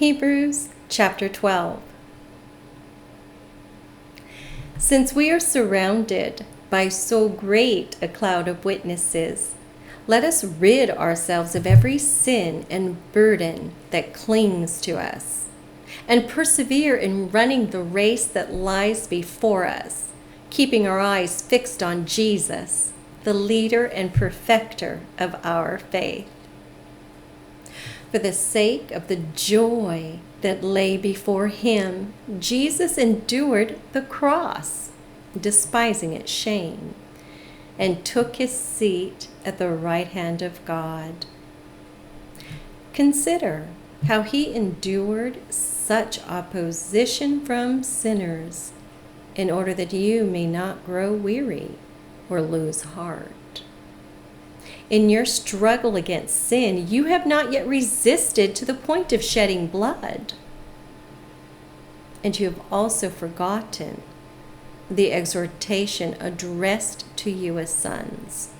Hebrews chapter 12. Since we are surrounded by so great a cloud of witnesses, let us rid ourselves of every sin and burden that clings to us, and persevere in running the race that lies before us, keeping our eyes fixed on Jesus, the leader and perfecter of our faith. For the sake of the joy that lay before him, Jesus endured the cross, despising its shame, and took his seat at the right hand of God. Consider how he endured such opposition from sinners, in order that you may not grow weary or lose heart. In your struggle against sin, you have not yet resisted to the point of shedding blood. And you have also forgotten the exhortation addressed to you as sons.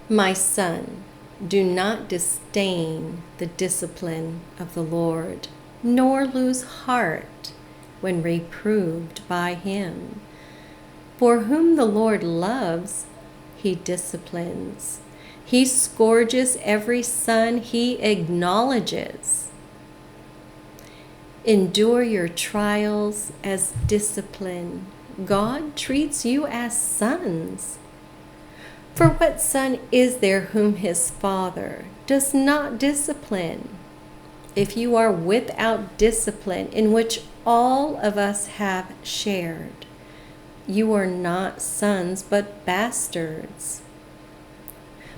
My son, do not disdain the discipline of the Lord, nor lose heart when reproved by him. For whom the Lord loves, he disciplines. He scourges every son he acknowledges. Endure your trials as discipline. God treats you as sons. For what son is there whom his father does not discipline? If you are without discipline, in which all of us have shared, you are not sons, but bastards.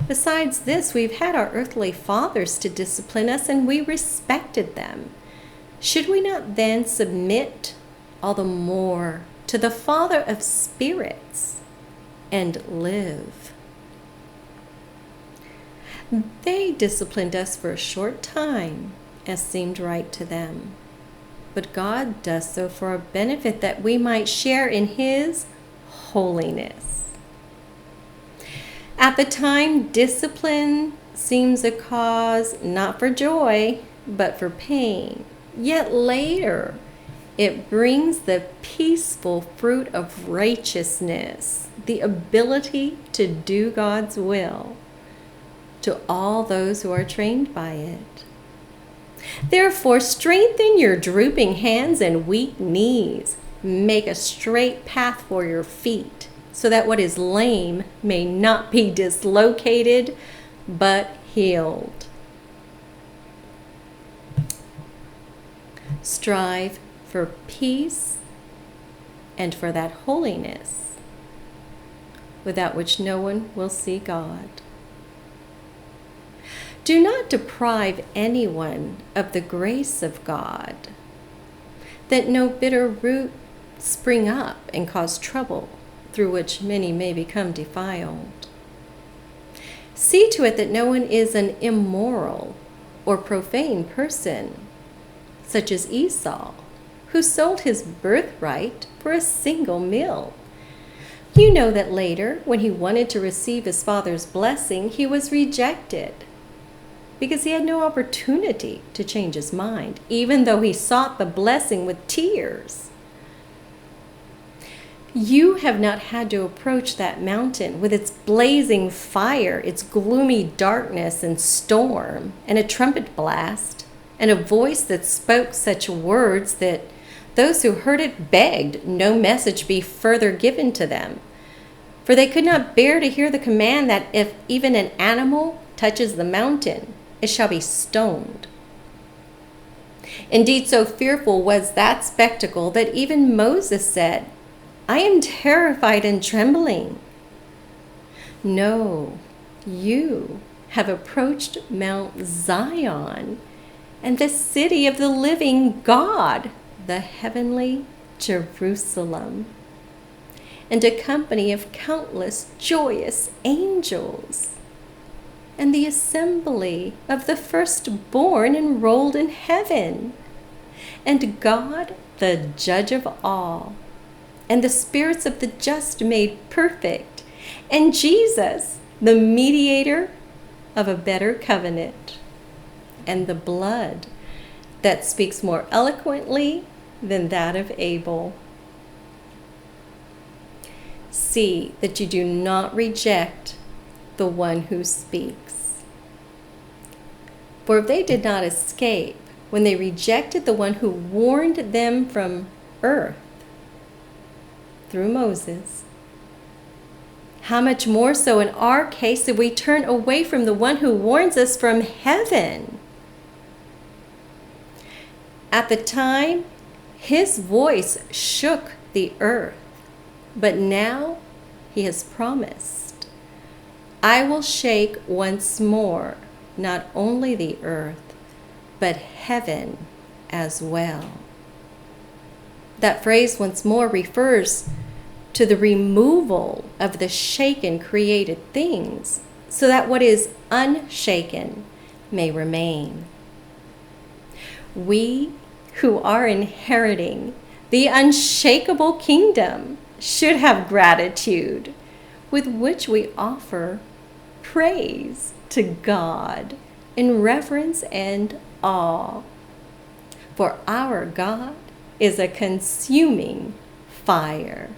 Besides this, we've had our earthly fathers to discipline us, and we respected them. Should we not then submit all the more to the Father of spirits and live? They disciplined us for a short time, as seemed right to them. But God does so for our benefit, that we might share in his holiness. At the time, discipline seems a cause not for joy, but for pain. Yet later, it brings the peaceful fruit of righteousness, the ability to do God's will, to all those who are trained by it. Therefore, strengthen your drooping hands and weak knees. Make a straight path for your feet, so that what is lame may not be dislocated, but healed. Strive for peace and for that holiness, without which no one will see God. Do not deprive anyone of the grace of God, that no bitter root spring up and cause trouble, through which many may become defiled. See to it that no one is an immoral or profane person, such as Esau, who sold his birthright for a single meal. You know that later, when he wanted to receive his father's blessing, he was rejected, because he had no opportunity to change his mind, even though he sought the blessing with tears. You have not had to approach that mountain with its blazing fire, its gloomy darkness and storm, and a trumpet blast, and a voice that spoke such words that those who heard it begged no message be further given to them. For they could not bear to hear the command that if even an animal touches the mountain, it shall be stoned. Indeed, so fearful was that spectacle that even Moses said, I am terrified and trembling. No, you have approached Mount Zion and the city of the living God, the heavenly Jerusalem, and a company of countless joyous angels, and the assembly of the firstborn enrolled in heaven, and God, the judge of all, and the spirits of the just made perfect, and Jesus, the mediator of a better covenant, and the blood that speaks more eloquently than that of Abel. See that you do not reject the one who speaks. For if they did not escape when they rejected the one who warned them from earth through Moses, how much more so in our case if we turn away from the one who warns us from heaven? At the time, his voice shook the earth, but now he has promised, I will shake once more not only the earth, but heaven as well. That phrase once more refers to the removal of the shaken created things, so that what is unshaken may remain. We who are inheriting the unshakable kingdom should have gratitude with which we offer praise to God in reverence and awe. For our God is a consuming fire.